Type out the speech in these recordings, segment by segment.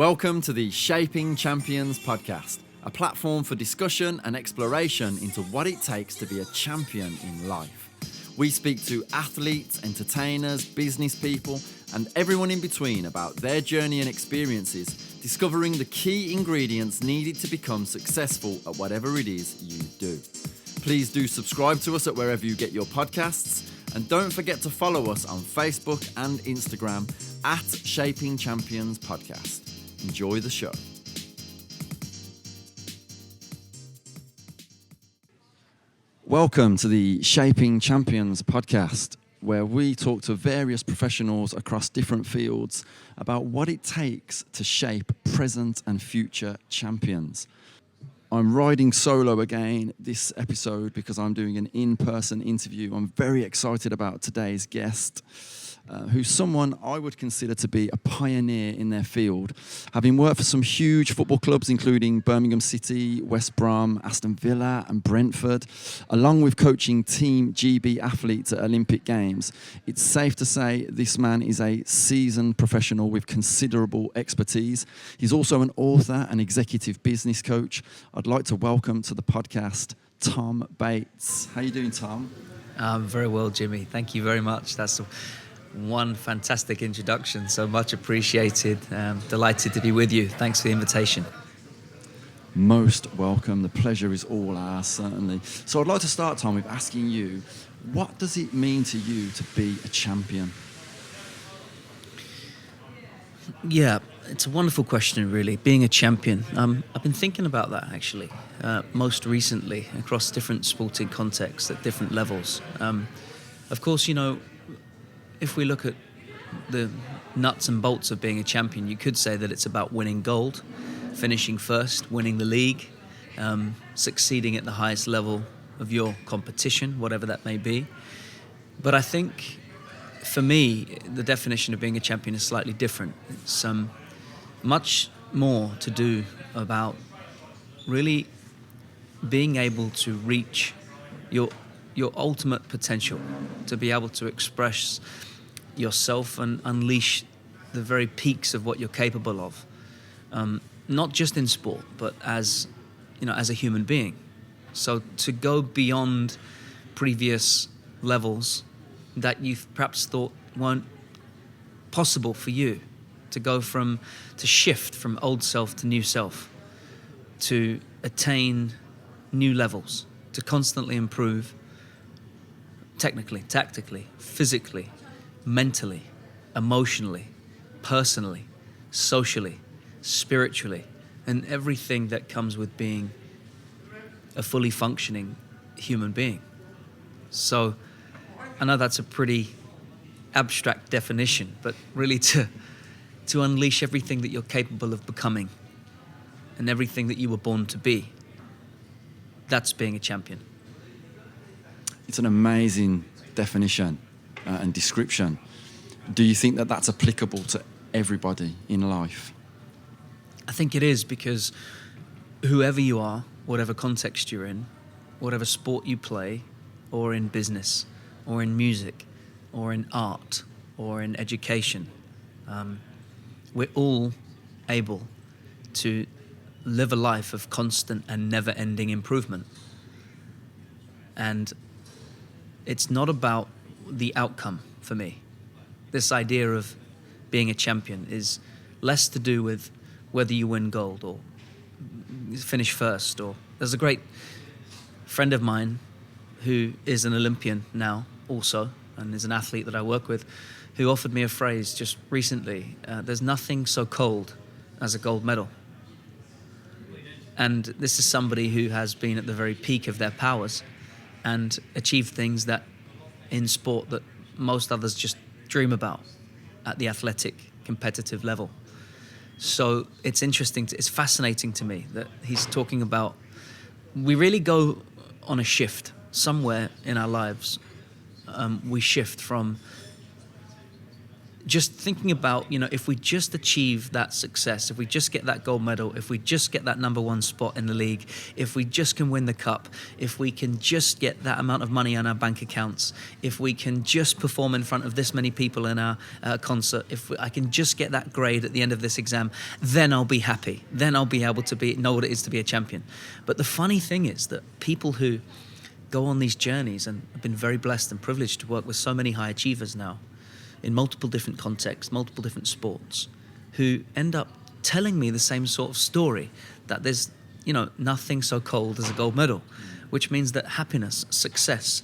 Welcome to the Shaping Champions podcast, a platform for discussion and exploration into what it takes to be a champion in life. We speak to athletes, entertainers, business people, and everyone in between about their journey and experiences, discovering the key ingredients needed to become successful at whatever it is you do. Please do subscribe to us at wherever you get your podcasts, and don't forget to follow us on Facebook and Instagram at Shaping Champions Podcast. Enjoy the show. Welcome to the Shaping Champions podcast, where we talk to various professionals across different fields about what it takes to shape present and future champions. I'm riding solo again this episode because I'm doing an in-person interview. I'm very excited about today's guest, who's someone I would consider to be a pioneer in their field, having worked for some huge football clubs including Birmingham City, West Brom, Aston Villa and Brentford, along with coaching Team GB athletes at Olympic Games. It's safe to say this man is a seasoned professional with considerable expertise. He's also an author and executive business coach. I'd like to welcome to the podcast Tom Bates. How are you doing, Tom? Very well, Jimmy. Thank you very much. That's one fantastic introduction, so much appreciated. Delighted to be with you. Thanks for the invitation. Most welcome. The pleasure is all ours, certainly. So I'd like to start, Tom, with asking you, what does it mean to you to be a champion? Yeah, it's a wonderful question, really. Being a champion. I've been thinking about that, actually, most recently, across different sporting contexts at different levels. Of course, you know, if we look at the nuts and bolts of being a champion, you could say that it's about winning gold, finishing first, winning the league, succeeding at the highest level of your competition, whatever that may be. But I think, for me, the definition of being a champion is slightly different. It's much more to do about really being able to reach your ultimate potential, to be able to express yourself and unleash the very peaks of what you're capable of, not just in sport, but as a human being. So to go beyond previous levels that you've perhaps thought weren't possible for you, to shift from old self to new self, to attain new levels, to constantly improve technically, tactically, physically, mentally, emotionally, personally, socially, spiritually, and everything that comes with being a fully functioning human being. So I know that's a pretty abstract definition, but really to unleash everything that you're capable of becoming and everything that you were born to be, that's being a champion. It's an amazing definition and description. Do you think that that's applicable to everybody in life? I think it is, because whoever you are, whatever context you're in, whatever sport you play, or in business, or in music, or in art, or in education, we're all able to live a life of constant and never-ending improvement. And it's not about the outcome for me. This idea of being a champion is less to do with whether you win gold or finish first. Or there's a great friend of mine who is an Olympian now also, and is an athlete that I work with, who offered me a phrase just recently: there's nothing so cold as a gold medal. And this is somebody who has been at the very peak of their powers and achieved things that in sport that most others just dream about at the athletic competitive level. So it's interesting, it's fascinating to me that he's talking about, we really go on a shift somewhere in our lives. We shift from just thinking about, if we just achieve that success, if we just get that gold medal, if we just get that number one spot in the league, if we just can win the cup, if we can just get that amount of money on our bank accounts, if we can just perform in front of this many people in our concert, I can just get that grade at the end of this exam, then I'll be happy. Then I'll be able to know what it is to be a champion. But the funny thing is that people who go on these journeys, and I've been very blessed and privileged to work with so many high achievers now, in multiple different contexts, multiple different sports, who end up telling me the same sort of story, that there's, nothing so cold as a gold medal, which means that happiness, success,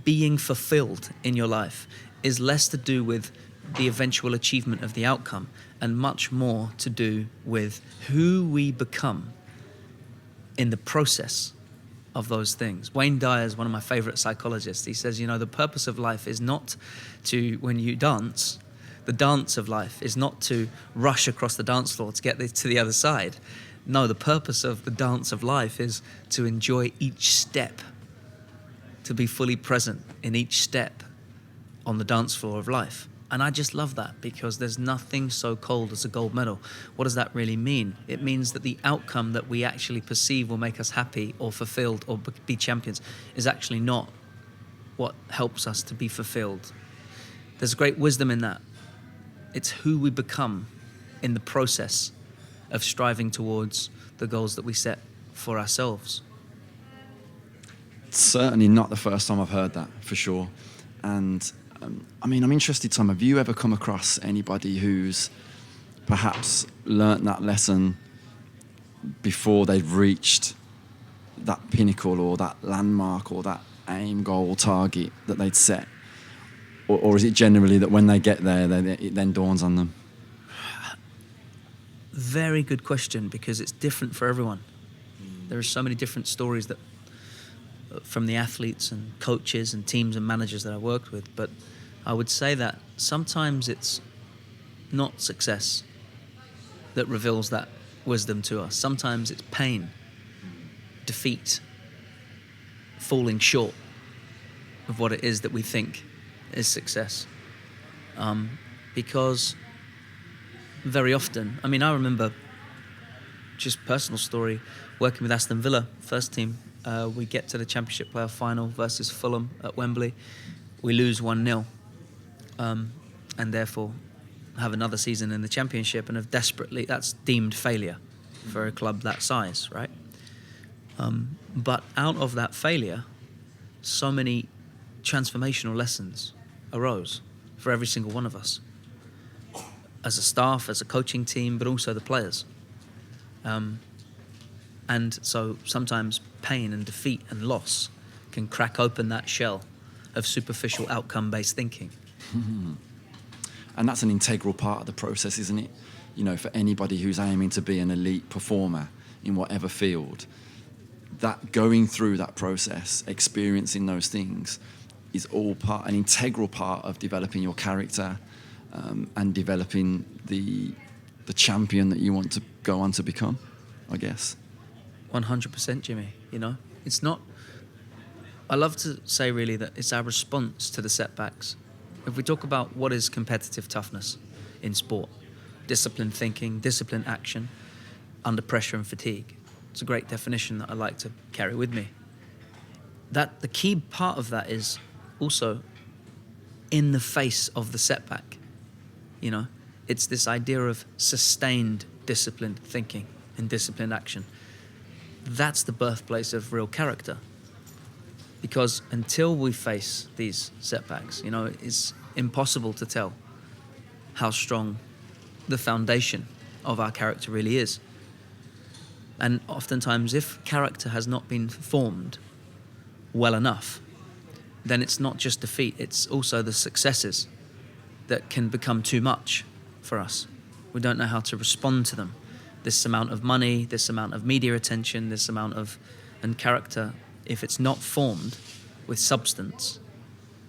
being fulfilled in your life is less to do with the eventual achievement of the outcome and much more to do with who we become in the process of those things. Wayne Dyer is one of my favorite psychologists. He says, the purpose of life is not to, when you dance, the dance of life is not to rush across the dance floor to get to the other side. No, the purpose of the dance of life is to enjoy each step, to be fully present in each step on the dance floor of life. And I just love that, because there's nothing so cold as a gold medal. What does that really mean? It means that the outcome that we actually perceive will make us happy or fulfilled or be champions is actually not what helps us to be fulfilled. There's great wisdom in that. It's who we become in the process of striving towards the goals that we set for ourselves. Certainly not the first time I've heard that, for sure. And I'm interested, Tom, have you ever come across anybody who's perhaps learnt that lesson before they've reached that pinnacle or that landmark or that aim, goal, target that they'd set? Or is it generally that when they get there, it then dawns on them? Very good question, because it's different for everyone. There are so many different stories that from the athletes and coaches and teams and managers that I worked with, but I would say that sometimes it's not success that reveals that wisdom to us. Sometimes it's pain, defeat, falling short of what it is that we think is success. Because very often, I remember, just personal story, working with Aston Villa, first team, we get to the Championship playoff final versus Fulham at Wembley. We lose 1-0, and therefore have another season in the Championship and have desperately, that's deemed failure for a club that size, right? But out of that failure, so many transformational lessons arose for every single one of us, as a staff, as a coaching team, but also the players. And so sometimes pain and defeat and loss can crack open that shell of superficial outcome-based thinking. And that's an integral part of the process, isn't it? For anybody who's aiming to be an elite performer in whatever field, that going through that process, experiencing those things, is all an integral part of developing your character and developing the champion that you want to go on to become, I guess. 100%, Jimmy. It's not. I love to say really that it's our response to the setbacks. If we talk about what is competitive toughness in sport, disciplined thinking, disciplined action, under pressure and fatigue. It's a great definition that I like to carry with me. That the key part of that is also in the face of the setback. It's this idea of sustained disciplined thinking and disciplined action. That's the birthplace of real character. Because until we face these setbacks, it's impossible to tell how strong the foundation of our character really is. And oftentimes, if character has not been formed well enough, then it's not just defeat, it's also the successes that can become too much for us. We don't know how to respond to them. This amount of money, this amount of media attention, this amount of... And character, if it's not formed with substance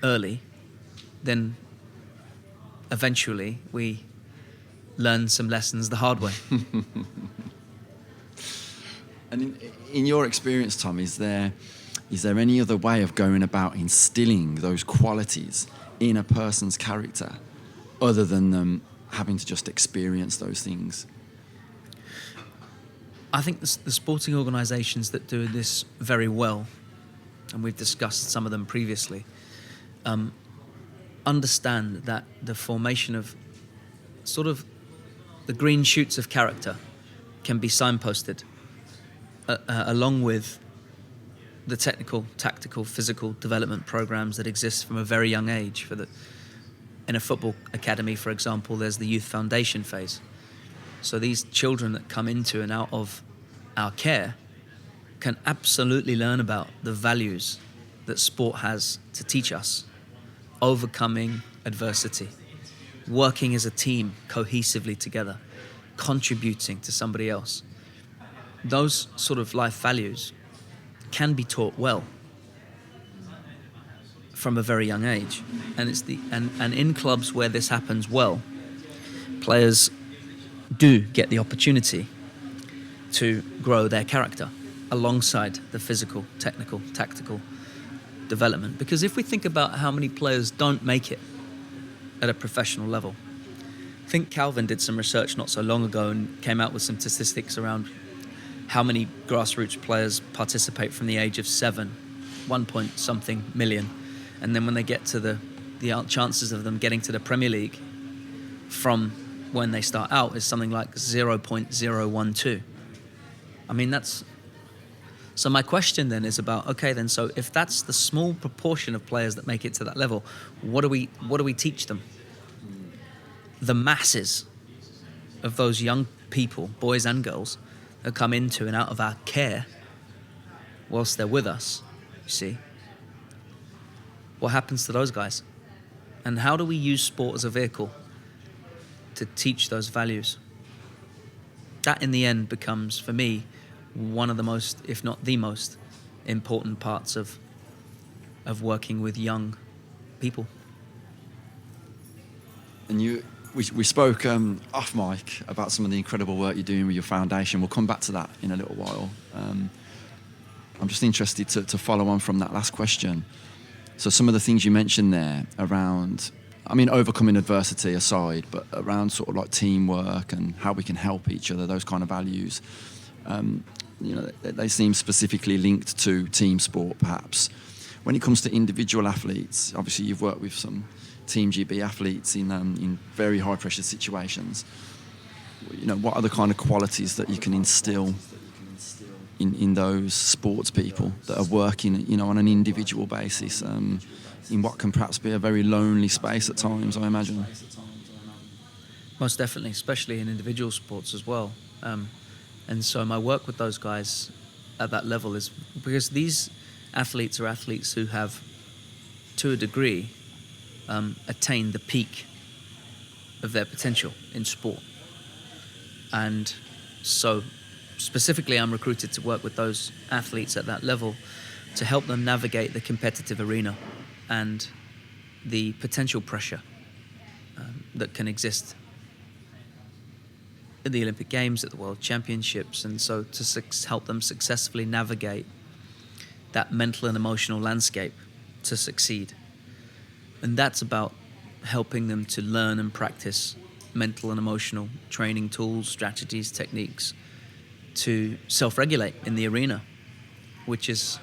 early, then eventually we learn some lessons the hard way. And in your experience, Tom, is there any other way of going about instilling those qualities in a person's character other than them having to just experience those things? I think the sporting organisations that do this very well, and we've discussed some of them previously, understand that the formation of sort of the green shoots of character can be signposted along with the technical, tactical, physical development programs that exist from a very young age. In a football academy, for example, there's the youth foundation phase. So these children that come into and out of our care can absolutely learn about the values that sport has to teach us: overcoming adversity, working as a team cohesively together, contributing to somebody else. Those sort of life values can be taught well from a very young age, and and in clubs where this happens well, players do get the opportunity to grow their character alongside the physical, technical, tactical development. Because if we think about how many players don't make it at a professional level, I think Calvin did some research not so long ago and came out with some statistics around how many grassroots players participate from the age of 7, 1 point something million. And then when they get to the chances of them getting to the Premier League from when they start out is something like 0.012. I mean, so my question then is about, okay, then, so if that's the small proportion of players that make it to that level, what do we teach them? The masses of those young people, boys and girls, that come into and out of our care whilst they're with us, you see, what happens to those guys? And how do we use sport as a vehicle to teach those values? That in the end becomes, for me, one of the most, if not the most, important parts of working with young people. And we spoke off mic about some of the incredible work you're doing with your foundation. We'll come back to that in a little while. I'm just interested to follow on from that last question. So some of the things you mentioned there around, I mean, overcoming adversity aside, but around sort of like teamwork and how we can help each other, those kind of values, they seem specifically linked to team sport, perhaps. When it comes to individual athletes, obviously you've worked with some Team GB athletes in very high pressure situations. What are the kind of qualities that you can instill in those sports people that are working, on an individual basis, in what can perhaps be a very lonely space at times, I imagine? Most definitely, especially in individual sports as well. And so my work with those guys at that level is because these athletes are athletes who have, to a degree, attained the peak of their potential in sport. And so specifically I'm recruited to work with those athletes at that level to help them navigate the competitive arena and the potential pressure that can exist at the Olympic Games, at the World Championships, and so to help them successfully navigate that mental and emotional landscape to succeed. And that's about helping them to learn and practice mental and emotional training tools, strategies, techniques to self-regulate in the arena, which is,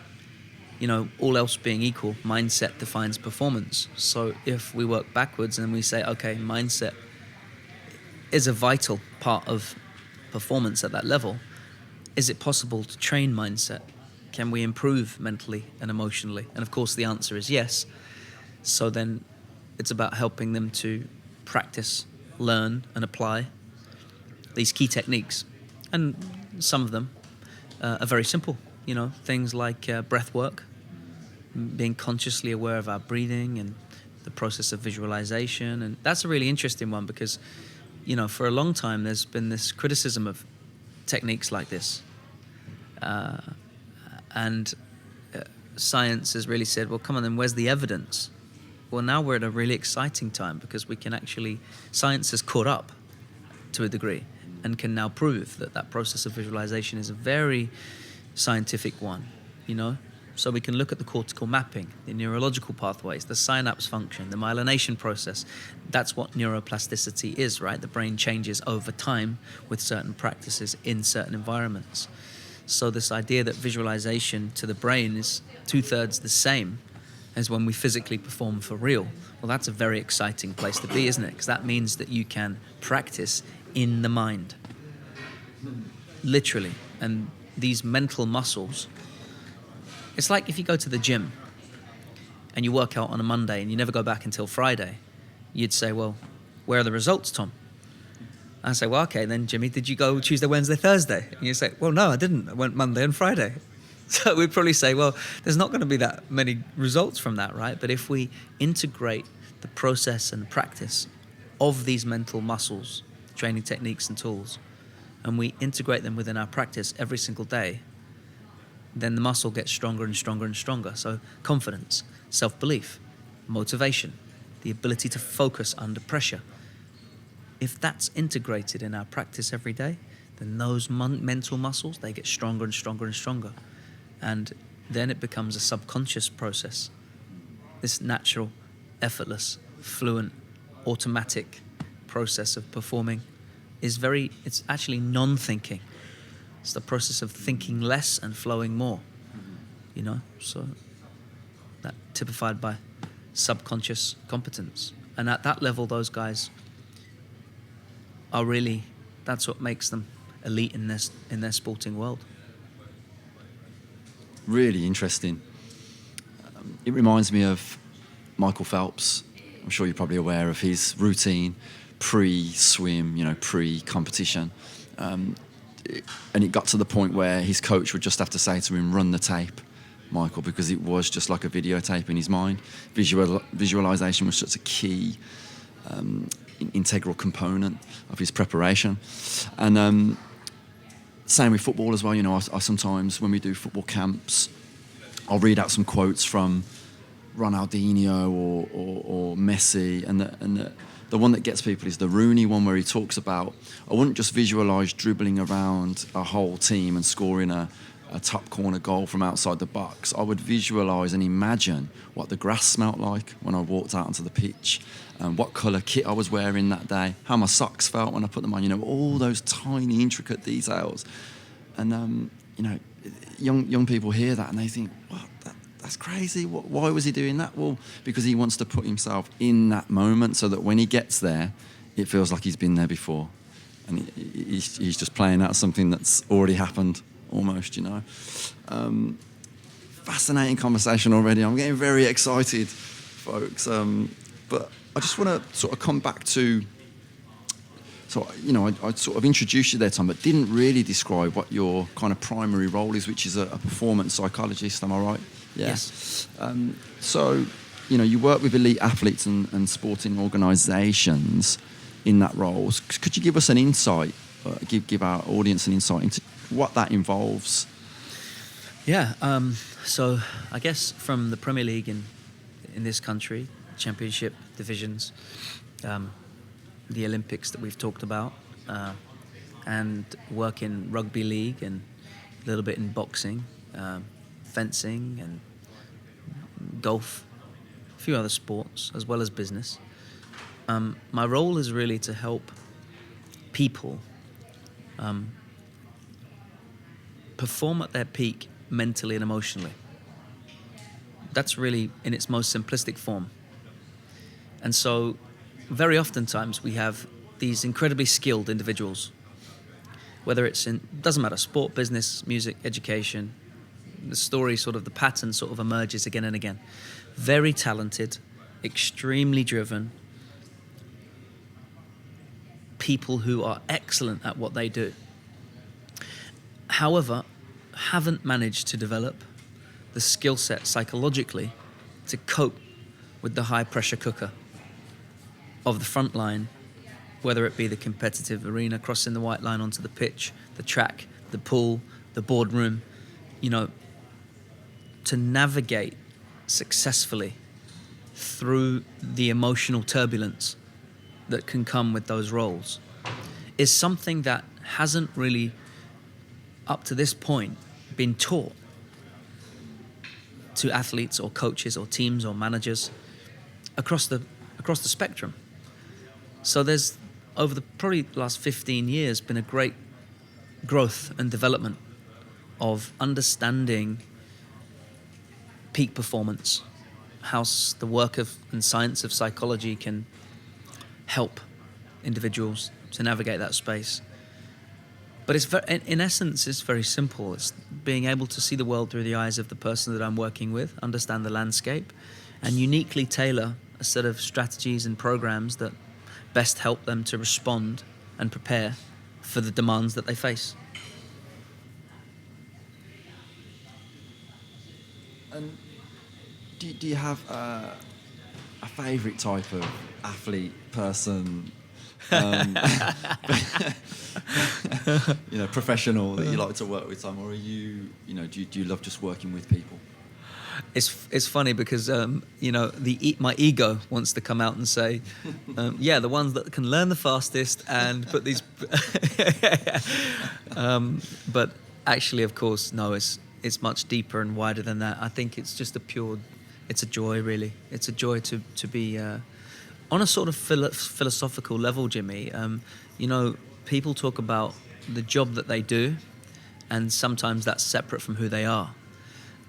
all else being equal, mindset defines performance. So if we work backwards and we say, okay, mindset is a vital part of performance at that level, is it possible to train mindset? Can we improve mentally and emotionally? And of course the answer is yes. So then it's about helping them to practice, learn and apply these key techniques. And some of them are very simple, things like breath work, being consciously aware of our breathing and the process of visualization. And that's a really interesting one because, for a long time there's been this criticism of techniques like this. And science has really said, well, come on then, where's the evidence? Well, now we're at a really exciting time because we can actually, science has caught up to a degree and can now prove that process of visualization is a very scientific one, So we can look at the cortical mapping, the neurological pathways, the synapse function, the myelination process. That's what neuroplasticity is, right? The brain changes over time with certain practices in certain environments. So this idea that visualization to the brain is 2/3 the same as when we physically perform for real, well, that's a very exciting place to be, isn't it? Because that means that you can practice in the mind, literally. And these mental muscles, it's like if you go to the gym and you work out on a Monday and you never go back until Friday, you'd say, well, where are the results, Tom? I say, well, okay, then, Jimmy, did you go Tuesday, Wednesday, Thursday? And you say, well, no, I didn't. I went Monday and Friday. So we'd probably say, well, there's not going to be that many results from that, right? But if we integrate the process and practice of these mental muscles, training techniques and tools, and we integrate them within our practice every single day, then the muscle gets stronger and stronger and stronger. So confidence, self-belief, motivation, the ability to focus under pressure. If that's integrated in our practice every day, then those mental muscles, they get stronger and stronger and stronger. And then it becomes a subconscious process. This natural, effortless, fluent, automatic process of performing it's actually non-thinking. It's the process of thinking less and flowing more, so that typified by subconscious competence. And at that level, those guys are really, that's what makes them elite in their sporting world. Really interesting. It reminds me of Michael Phelps. I'm sure you're probably aware of his routine pre-swim, pre-competition. And it got to the point where his coach would just have to say to him, run the tape, Michael, because it was just like a videotape in his mind. Visualization was such a key, integral component of his preparation. And same with football as well. I sometimes, when we do football camps, I'll read out some quotes from Ronaldinho or Messi, and the one that gets people is the Rooney one, where he talks about, I wouldn't just visualise dribbling around a whole team and scoring a top corner goal from outside the box. I would visualise and imagine what the grass smelt like when I walked out onto the pitch, and what colour kit I was wearing that day, how my socks felt when I put them on, all those tiny, intricate details. And, young people hear that and they think, what, that's crazy. Why was he doing that? Well, because he wants to put himself in that moment so that when he gets there, it feels like he's been there before. And he's just playing out something that's already happened, almost, Fascinating conversation already. I'm getting very excited, folks. But I just want to sort of come back to, I sort of introduced you there, Tom, but didn't really describe what your kind of primary role is, which is a performance psychologist. Am I right? Yeah. Yes. You work with elite athletes and sporting organisations in that role. Could you give us an insight, give our audience an insight into what that involves? Yeah. So I guess from the Premier League in this country, Championship divisions, the Olympics that we've talked about, and work in rugby league and a little bit in boxing, fencing and golf, a few other sports, as well as business. My role is really to help people perform at their peak mentally and emotionally. That's really in its most simplistic form. And so very oftentimes we have these incredibly skilled individuals, whether it's doesn't matter, sport, business, music, education, the story the pattern sort of emerges again and again. Very talented, extremely driven people who are excellent at what they do. However, haven't managed to develop the skill set psychologically to cope with the high pressure cooker of the front line, whether it be the competitive arena, crossing the white line onto the pitch, the track, the pool, the boardroom, to navigate successfully through the emotional turbulence that can come with those roles is something that hasn't really, up to this point, been taught. to athletes or coaches or teams or managers across the spectrum. So there's, over the probably last 15 years, been a great growth and development of understanding peak performance, how the work of and science of psychology can help individuals to navigate that space. But it's in essence, it's very simple. It's being able to see the world through the eyes of the person that I'm working with, understand the landscape, and uniquely tailor a set of strategies and programs that best help them to respond and prepare for the demands that they face. And do you have a favourite type of athlete, person, professional that you like to work with, Tom, or are you, do you love just working with people? It's funny because my ego wants to come out and say, the ones that can learn the fastest and put these. But actually, of course, no. It's much deeper and wider than that. I think it's just it's a joy, really. It's a joy to be on a sort of philosophical level, Jimmy. People talk about the job that they do, and sometimes that's separate from who they are.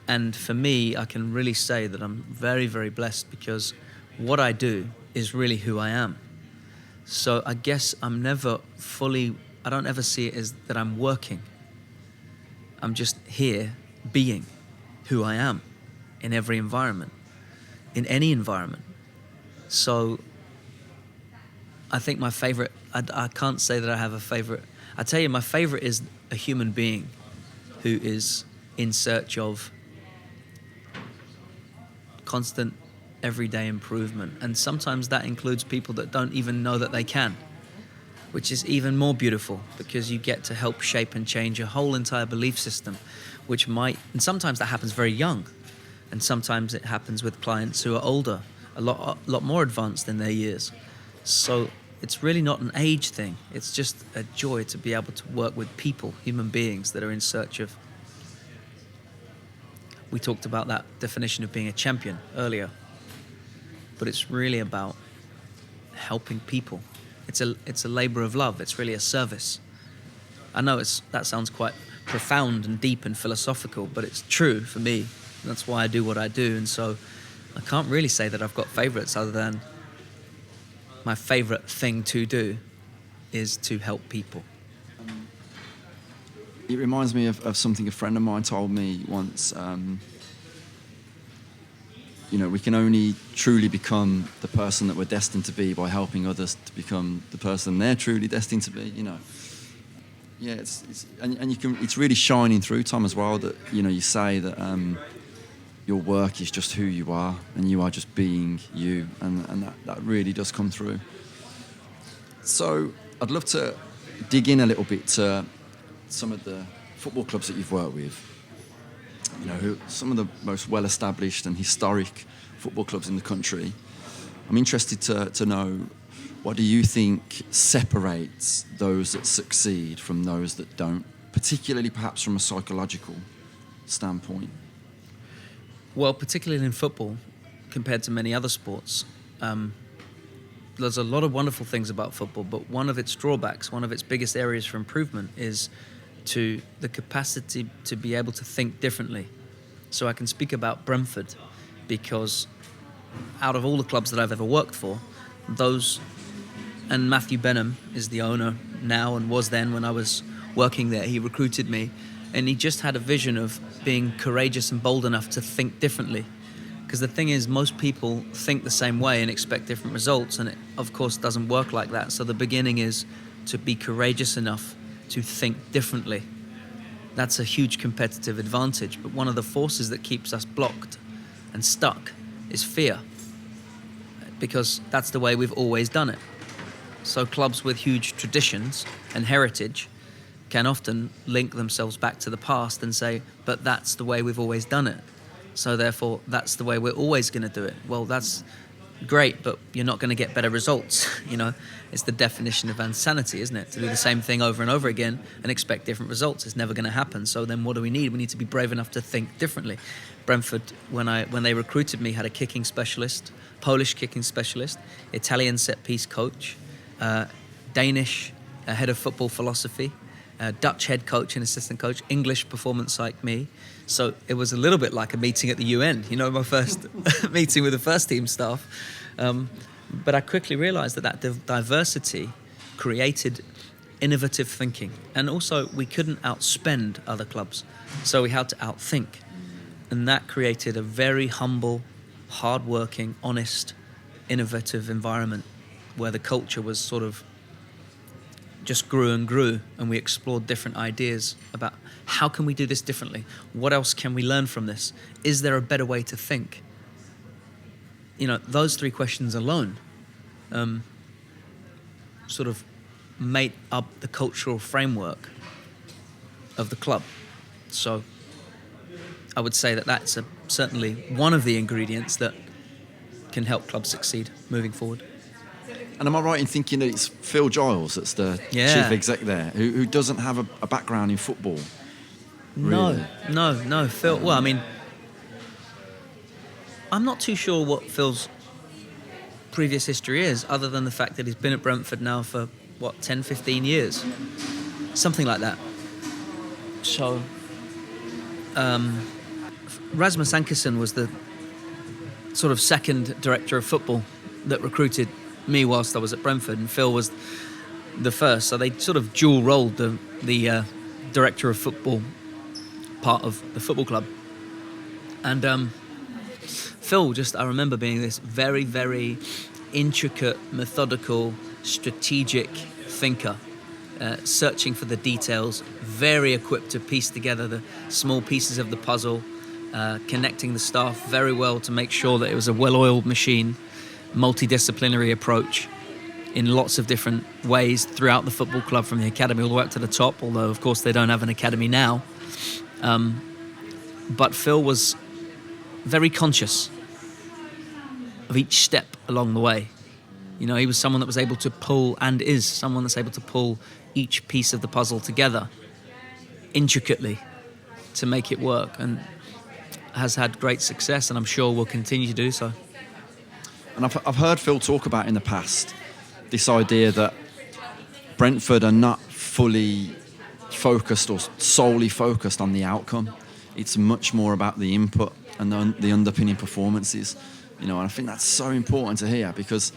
And for me, I can really say that I'm very, very blessed because what I do is really who I am. So I guess I don't ever see it as that I'm working. I'm just here being who I am in every environment, in any environment. So I think my favorite, I can't say that I have a favorite. I tell you, my favorite is a human being who is in search of constant everyday improvement. And sometimes that includes people that don't even know that they can, which is even more beautiful because you get to help shape and change a whole entire belief system, and sometimes that happens very young, and sometimes it happens with clients who are older, a lot more advanced in their years. So it's really not an age thing. It's just a joy to be able to work with people, human beings that are in search of. We talked about that definition of being a champion earlier, but it's really about helping people. It's a labor of love. It's really a service. I know that sounds quite profound and deep and philosophical, but it's true for me. That's why I do what I do, and so I can't really say that I've got favourites other than my favourite thing to do is to help people. It reminds me of something a friend of mine told me once. We can only truly become the person that we're destined to be by helping others to become the person they're truly destined to be. Yeah, it's really shining through, Tom, as well. That you say that your work is just who you are, and you are just being you, and that really does come through. So I'd love to dig in a little bit to some of the football clubs that you've worked with, some of the most well-established and historic football clubs in the country. I'm interested to know, what do you think separates those that succeed from those that don't, particularly perhaps from a psychological standpoint? Well, particularly in football, compared to many other sports, there's a lot of wonderful things about football, but one of its drawbacks, one of its biggest areas for improvement is to the capacity to be able to think differently. So I can speak about Brentford because out of all the clubs that I've ever worked for, and Matthew Benham is the owner now and was then when I was working there. He recruited me and he just had a vision of being courageous and bold enough to think differently. Because the thing is, most people think the same way and expect different results, and it, of course, doesn't work like that. So the beginning is to be courageous enough to think differently. That's a huge competitive advantage, but one of the forces that keeps us blocked and stuck is fear, because that's the way we've always done it. So clubs with huge traditions and heritage can often link themselves back to the past and say, but that's the way we've always done it. So therefore, that's the way we're always going to do it. Well, that's great, but you're not going to get better results. It's the definition of insanity, isn't it? To do the same thing over and over again and expect different results. It's never going to happen. So then what do we need? We need to be brave enough to think differently. Brentford, when they recruited me, had a kicking specialist, Polish kicking specialist, Italian set-piece coach, Danish head of football philosophy, Dutch head coach and assistant coach, English performance psych me. So it was a little bit like a meeting at the UN, my first meeting with the first team staff. But I quickly realised that diversity created innovative thinking. And also we couldn't outspend other clubs, so we had to outthink. And that created a very humble, hard-working, honest, innovative environment where the culture was sort of just grew and grew, and we explored different ideas about how can we do this differently? What else can we learn from this? Is there a better way to think? Those three questions alone sort of made up the cultural framework of the club. So I would say that that's certainly one of the ingredients that can help clubs succeed moving forward. And am I right in thinking that it's Phil Giles that's the chief exec there, who doesn't have a background in football? Really? No. Phil, well, I mean, I'm not too sure what Phil's previous history is, other than the fact that he's been at Brentford now for, 10, 15 years? Something like that. So, Rasmus Ankersen was the sort of second director of football that recruited me whilst I was at Brentford, and Phil was the first. So they sort of dual rolled the director of football part of the football club. And Phil, I remember being this very, very intricate, methodical, strategic thinker, searching for the details, very equipped to piece together the small pieces of the puzzle, connecting the staff very well to make sure that it was a well-oiled machine, multidisciplinary approach in lots of different ways throughout the football club, from the academy all the way up to the top, although of course they don't have an academy now. But Phil was very conscious of each step along the way. He was someone that was able to pull, and is someone that's able to pull each piece of the puzzle together intricately to make it work, and has had great success, and I'm sure will continue to do so. And I've heard Phil talk about in the past this idea that Brentford are not fully focused or solely focused on the outcome. It's much more about the input and the underpinning performances. And I think that's so important to hear, because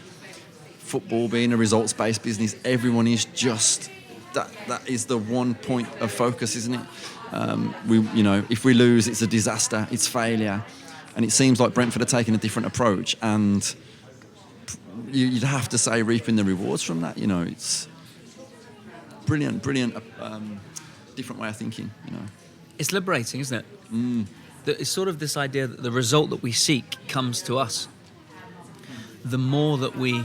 football being a results-based business, everyone is just that is the one point of focus, isn't it? If we lose, it's a disaster, it's failure. And it seems like Brentford are taking a different approach, and you'd have to say reaping the rewards from that. It's brilliant, different way of thinking. It's liberating, isn't it? It's sort of this idea that the result that we seek comes to us. The more that we,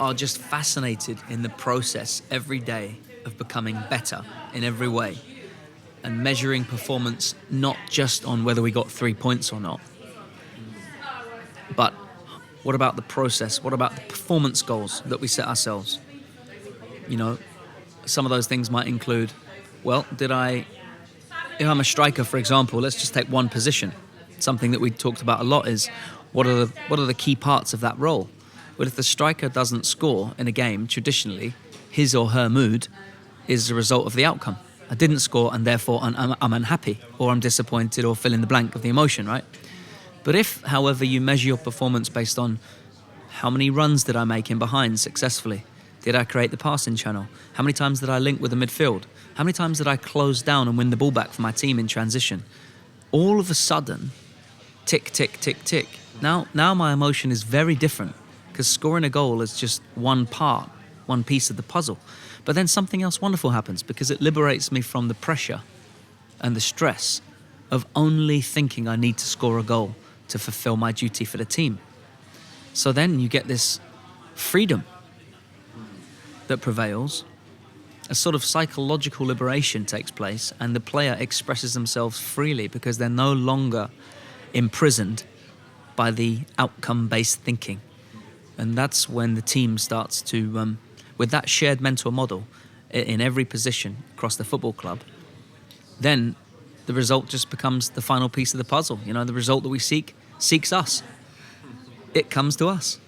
are just fascinated in the process every day of becoming better in every way, and measuring performance not just on whether we got 3 points or not, but what about the process? What about the performance goals that we set ourselves? Some of those things might include, if I'm a striker, for example, let's just take one position. Something that we talked about a lot is, what are the key parts of that role? Well, if the striker doesn't score in a game, traditionally, his or her mood is the result of the outcome. I didn't score, and therefore I'm unhappy, or I'm disappointed, or fill in the blank of the emotion, right? But if, however, you measure your performance based on how many runs did I make in behind successfully? Did I create the passing channel? How many times did I link with the midfield? How many times did I close down and win the ball back for my team in transition? All of a sudden, tick, tick, tick, tick. Now my emotion is very different, because scoring a goal is just one part, one piece of the puzzle. But then something else wonderful happens, because it liberates me from the pressure and the stress of only thinking I need to score a goal to fulfill my duty for the team. So then you get this freedom that prevails, a sort of psychological liberation takes place, and the player expresses themselves freely, because they're no longer imprisoned by the outcome-based thinking. And that's when the team starts to, with that shared mentor model in every position across the football club, then the result just becomes the final piece of the puzzle. You know, the result that we seeks us. It comes to us.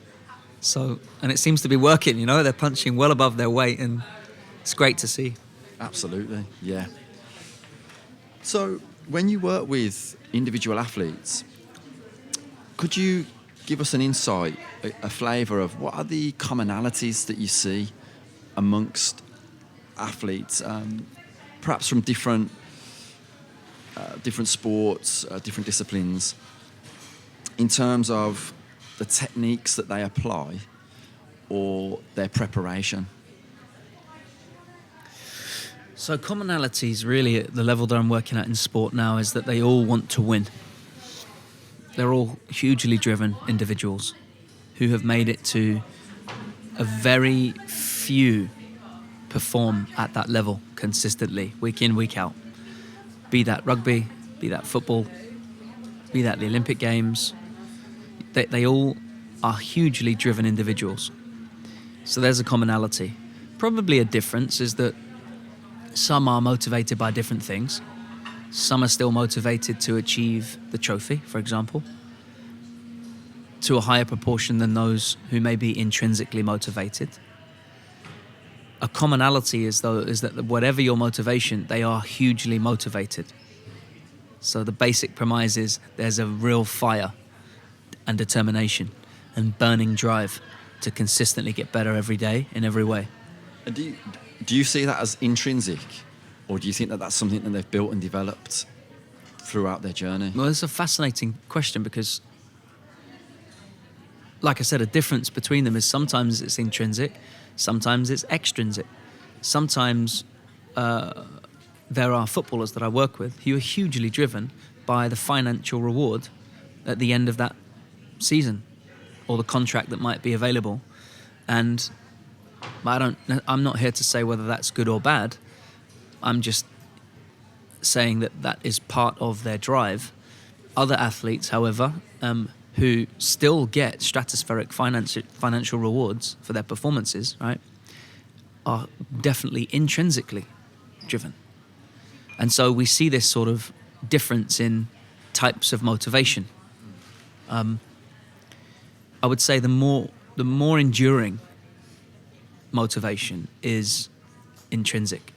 So, and it seems to be working, you know, they're punching well above their weight, and it's great to see. Absolutely, yeah. So, when you work with individual athletes, could you give us an insight, a flavour of what are the commonalities that you see amongst athletes, perhaps from different sports, different disciplines, in terms of the techniques that they apply or their preparation? So commonalities really at the level that I'm working at in sport now is that they all want to win. They're all hugely driven individuals who have made it to a very few perform at that level consistently, week in, week out. Be that rugby, be that football, be that the Olympic Games. They all are hugely driven individuals. So there's a commonality. Probably a difference is that some are motivated by different things. Some are still motivated to achieve the trophy, for example, to a higher proportion than those who may be intrinsically motivated. A commonality is that whatever your motivation, they are hugely motivated. So the basic premise is there's a real fire and determination and burning drive to consistently get better every day in every way. And do you see that as intrinsic, or do you think that that's something that they've built and developed throughout their journey? Well, it's a fascinating question because, like I said, a difference between them is sometimes it's intrinsic, sometimes it's extrinsic. Sometimes there are footballers that I work with who are hugely driven by the financial reward at the end of that season or the contract that might be available. And I'm not here to say whether that's good or bad. I'm just saying that that is part of their drive. Other athletes, however, who still get stratospheric financial rewards for their performances, right, are definitely intrinsically driven. And so we see this sort of difference in types of motivation. I would say the more enduring motivation is intrinsic,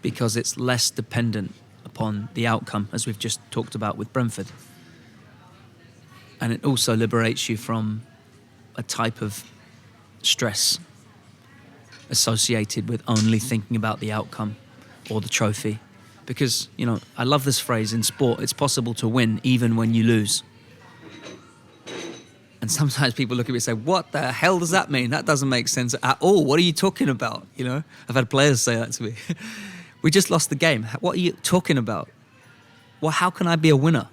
because it's less dependent upon the outcome, as we've just talked about with Brentford. And it also liberates you from a type of stress associated with only thinking about the outcome or the trophy. Because, you know, I love this phrase in sport, it's possible to win even when you lose. And sometimes people look at me and say, what the hell does that mean? That doesn't make sense at all. What are you talking about? You know, I've had players say that to me. We just lost the game. What are you talking about? Well, how can I be a winner?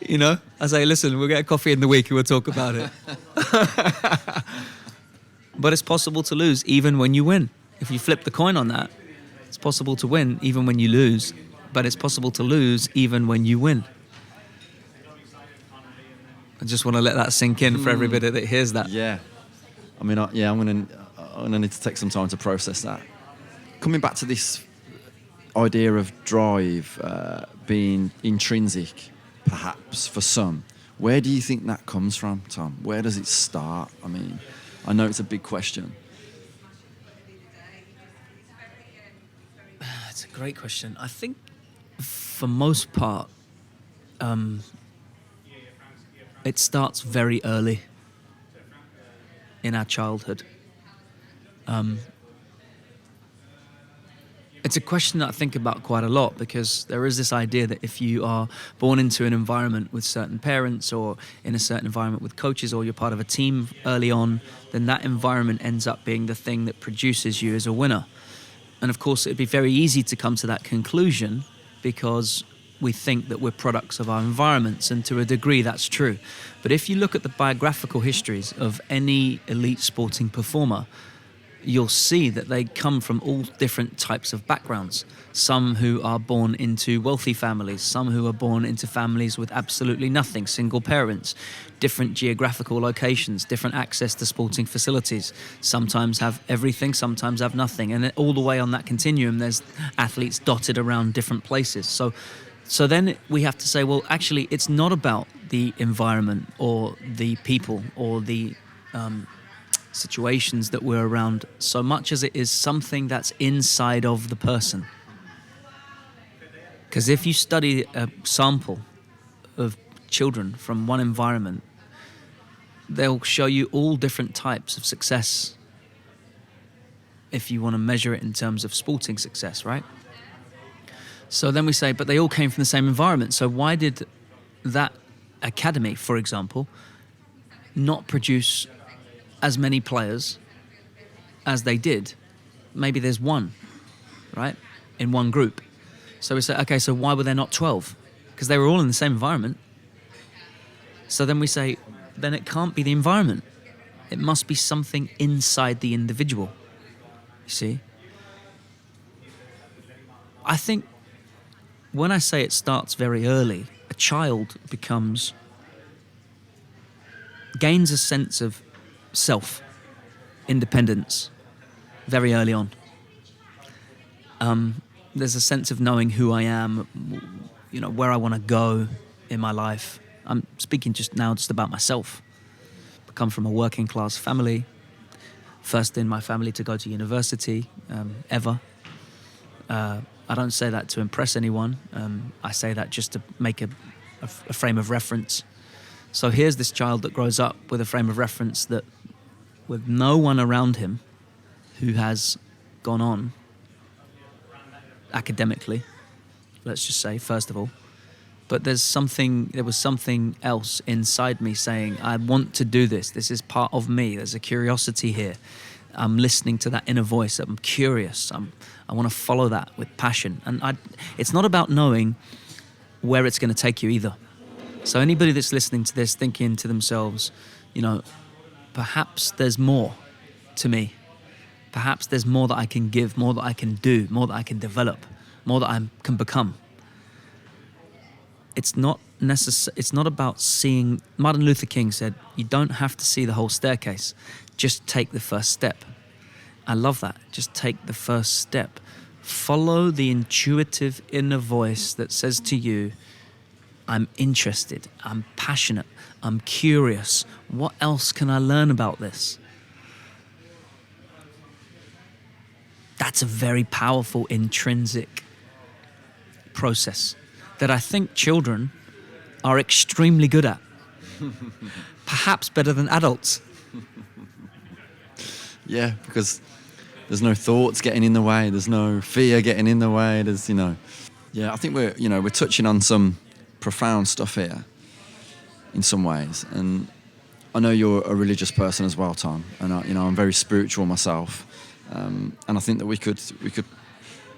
You know, I say, listen, we'll get a coffee in the week and we'll talk about it. But it's possible to lose even when you win. If you flip the coin on that, it's possible to win even when you lose, but it's possible to lose even when you win. I just want to let that sink in for everybody that hears that. Yeah. I mean, I'm gonna need to take some time to process that. Coming back to this idea of drive being intrinsic, perhaps for some, where do you think that comes from, Tom? Where does it start? I mean, I know it's a big question. It's a great question. I think for most part, it starts very early in our childhood. It's a question that I think about quite a lot, because there is this idea that if you are born into an environment with certain parents or in a certain environment with coaches, or you're part of a team early on, then that environment ends up being the thing that produces you as a winner. And of course, it'd be very easy to come to that conclusion because we think that we're products of our environments, and to a degree that's true. But if you look at the biographical histories of any elite sporting performer, you'll see that they come from all different types of backgrounds. Some who are born into wealthy families, some who are born into families with absolutely nothing, single parents, different geographical locations, different access to sporting facilities. Sometimes have everything, sometimes have nothing. And all the way on that continuum, there's athletes dotted around different places. So then we have to say, well, actually, it's not about the environment or the people or the situations that we're around so much as it is something that's inside of the person. Because if you study a sample of children from one environment, they'll show you all different types of success if you want to measure it in terms of sporting success, right? So then we say, but they all came from the same environment. So why did that academy, for example, not produce as many players as they did? Maybe there's one, right, in one group. So we say, okay, so why were there not 12? Because they were all in the same environment. So then we say, then it can't be the environment. It must be something inside the individual, you see? I think when I say it starts very early, a child gains a sense of self, independence, very early on. There's a sense of knowing who I am, you know, where I want to go in my life. I'm speaking just about myself. I come from a working class family, first in my family to go to university, ever. I don't say that to impress anyone. I say that just to make a frame of reference. So here's this child that grows up with a frame of reference that with no one around him who has gone on academically, let's just say, first of all. But there was something else inside me saying, I want to do this. This is part of me. There's a curiosity here. I'm listening to that inner voice. I'm curious. I want to follow that with passion. And it's not about knowing where it's going to take you either. So anybody that's listening to this thinking to themselves, you know, perhaps there's more to me. Perhaps there's more that I can give, more that I can do, more that I can develop, more that I can become. It's not about seeing. Martin Luther King said, you don't have to see the whole staircase. Just take the first step. I love that. Just take the first step. Follow the intuitive inner voice that says to you, I'm interested, I'm passionate, I'm curious. What else can I learn about this? That's a very powerful intrinsic process that I think children are extremely good at. Perhaps better than adults. Yeah, because there's no thoughts getting in the way. There's no fear getting in the way. Yeah, I think we're touching on some profound stuff here in some ways. And I know you're a religious person as well, Tom. And I'm very spiritual myself. And I think that we could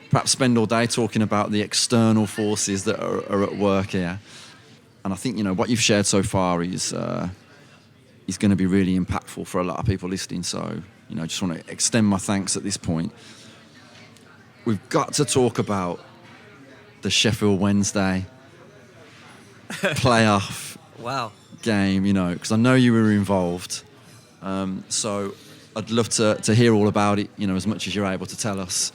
perhaps spend all day talking about the external forces that are at work here. And I think, what you've shared so far is going to be really impactful for a lot of people listening. So, I just want to extend my thanks at this point. We've got to talk about the Sheffield Wednesday playoff game, because I know you were involved. So I'd love to hear all about it, as much as you're able to tell us.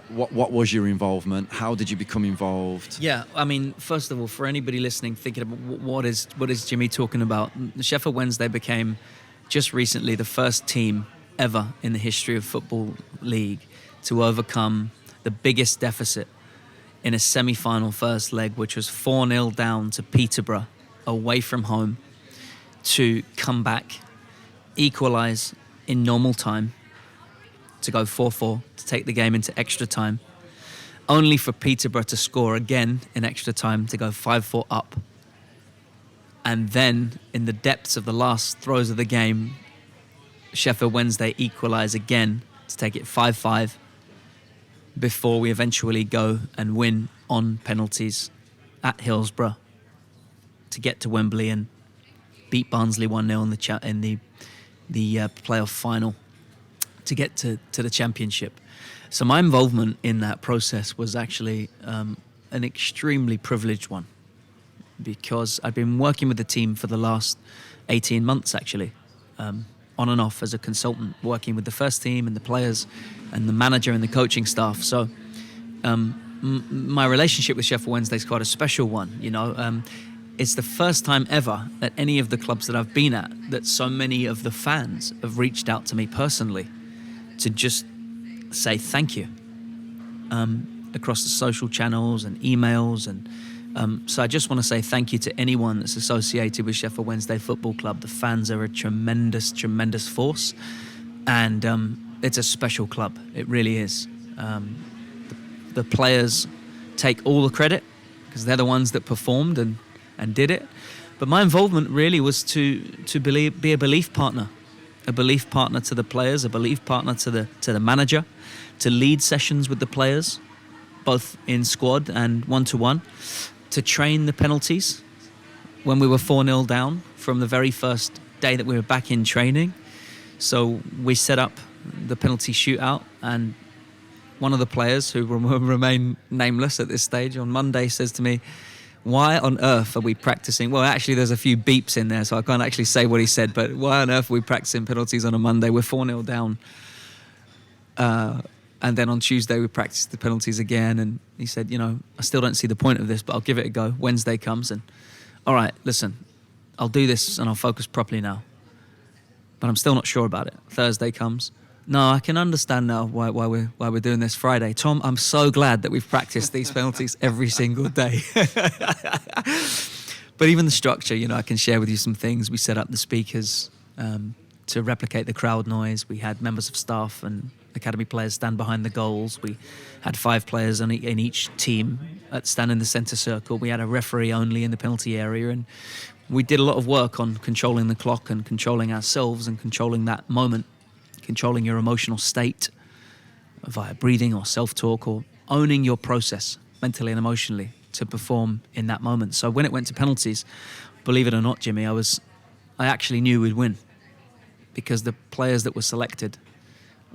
What was your involvement? How did you become involved? Yeah, I mean, first of all, for anybody listening, thinking about what is Jimmy talking about, the Sheffield Wednesday became just recently the first team ever in the history of Football League to overcome the biggest deficit in a semi-final first leg, which was 4-0 down to Peterborough, away from home, to come back, equalise in normal time, to go 4-4, to take the game into extra time, only for Peterborough to score again in extra time to go 5-4 up. And then, in the depths of the last throws of the game, Sheffield Wednesday equalise again to take it 5-5 before we eventually go and win on penalties at Hillsborough to get to Wembley and beat Barnsley 1-0 in the playoff final. to get to the championship. So my involvement in that process was actually an extremely privileged one, because I'd been working with the team for the last 18 months actually, on and off as a consultant, working with the first team and the players and the manager and the coaching staff. So my relationship with Sheffield Wednesday is quite a special one, you know. It's the first time ever at any of the clubs that I've been at that so many of the fans have reached out to me personally to just say thank you, across the social channels and emails. And so I just want to say thank you to anyone that's associated with Sheffield Wednesday Football Club. The fans are a tremendous, tremendous force, and it's a special club. It really is. The players take all the credit because they're the ones that performed and did it. But my involvement really was to be a belief partner to the players, a belief partner to the manager, to lead sessions with the players, both in squad and one-to-one, to train the penalties when we were 4-0 down from the very first day that we were back in training. So we set up the penalty shootout, and one of the players, who will remain nameless at this stage, on Monday says to me, "Why on earth are we practicing?" Well, actually, there's a few beeps in there, so I can't actually say what he said, but why on earth are we practicing penalties on a Monday? We're 4-0 down. And then on Tuesday, we practiced the penalties again. And he said, I still don't see the point of this, but I'll give it a go. Wednesday comes and, all right, listen, I'll do this and I'll focus properly now. But I'm still not sure about it. Thursday comes. No, I can understand now why we're doing this. Friday. Tom, I'm so glad that we've practiced these penalties every single day. But even the structure, I can share with you some things. We set up the speakers to replicate the crowd noise. We had members of staff and academy players stand behind the goals. We had 5 players in each team stand in the centre circle. We had a referee only in the penalty area, and we did a lot of work on controlling the clock and controlling ourselves and controlling that moment, controlling your emotional state via breathing or self-talk, or owning your process mentally and emotionally to perform in that moment. So when it went to penalties, believe it or not, Jimmy, I actually knew we'd win, because the players that were selected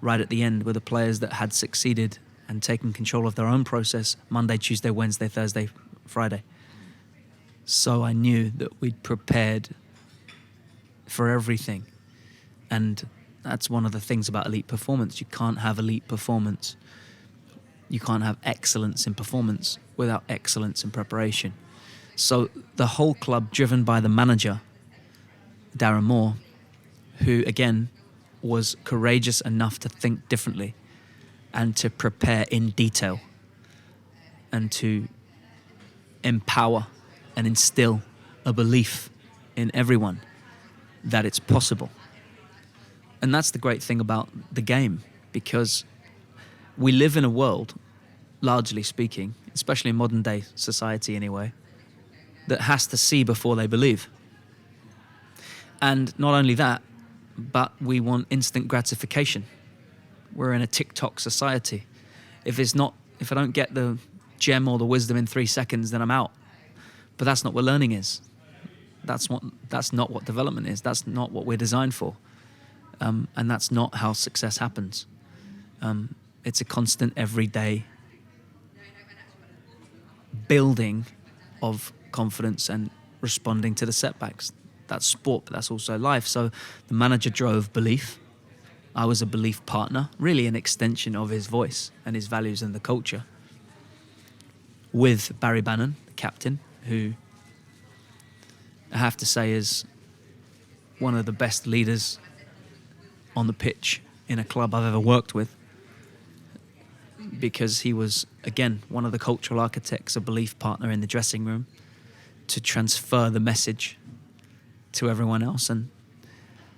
right at the end were the players that had succeeded and taken control of their own process Monday, Tuesday, Wednesday, Thursday, Friday. So I knew that we'd prepared for everything. And that's one of the things about elite performance. You can't have elite performance. You can't have excellence in performance without excellence in preparation. So the whole club, driven by the manager, Darren Moore, who, again, was courageous enough to think differently and to prepare in detail and to empower and instill a belief in everyone that it's possible. And that's the great thing about the game, because we live in a world, largely speaking, especially in modern day society anyway, that has to see before they believe. And not only that, but we want instant gratification. We're in a TikTok society. If I don't get the gem or the wisdom in 3 seconds, then I'm out. But that's not what learning is. That's not what development is. That's not what we're designed for. And that's not how success happens. It's a constant, everyday building of confidence and responding to the setbacks. That's sport, but that's also life. So the manager drove belief. I was a belief partner, really an extension of his voice and his values and the culture, with Barry Bannon, the captain, who I have to say is one of the best leaders on the pitch in a club I've ever worked with, because he was, again, one of the cultural architects, a belief partner in the dressing room to transfer the message to everyone else. And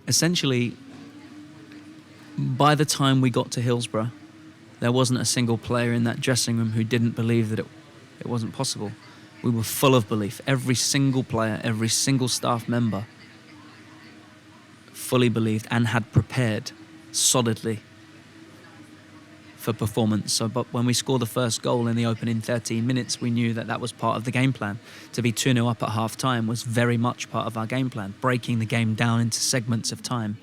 essentially, by the time we got to Hillsborough, there wasn't a single player in that dressing room who didn't believe that it wasn't possible. We were full of belief. Every single player, every single staff member fully believed and had prepared solidly for performance. But when we scored the first goal in the opening 13 minutes, we knew that was part of the game plan. To be 2-0 up at half-time was very much part of our game plan, breaking the game down into segments of time.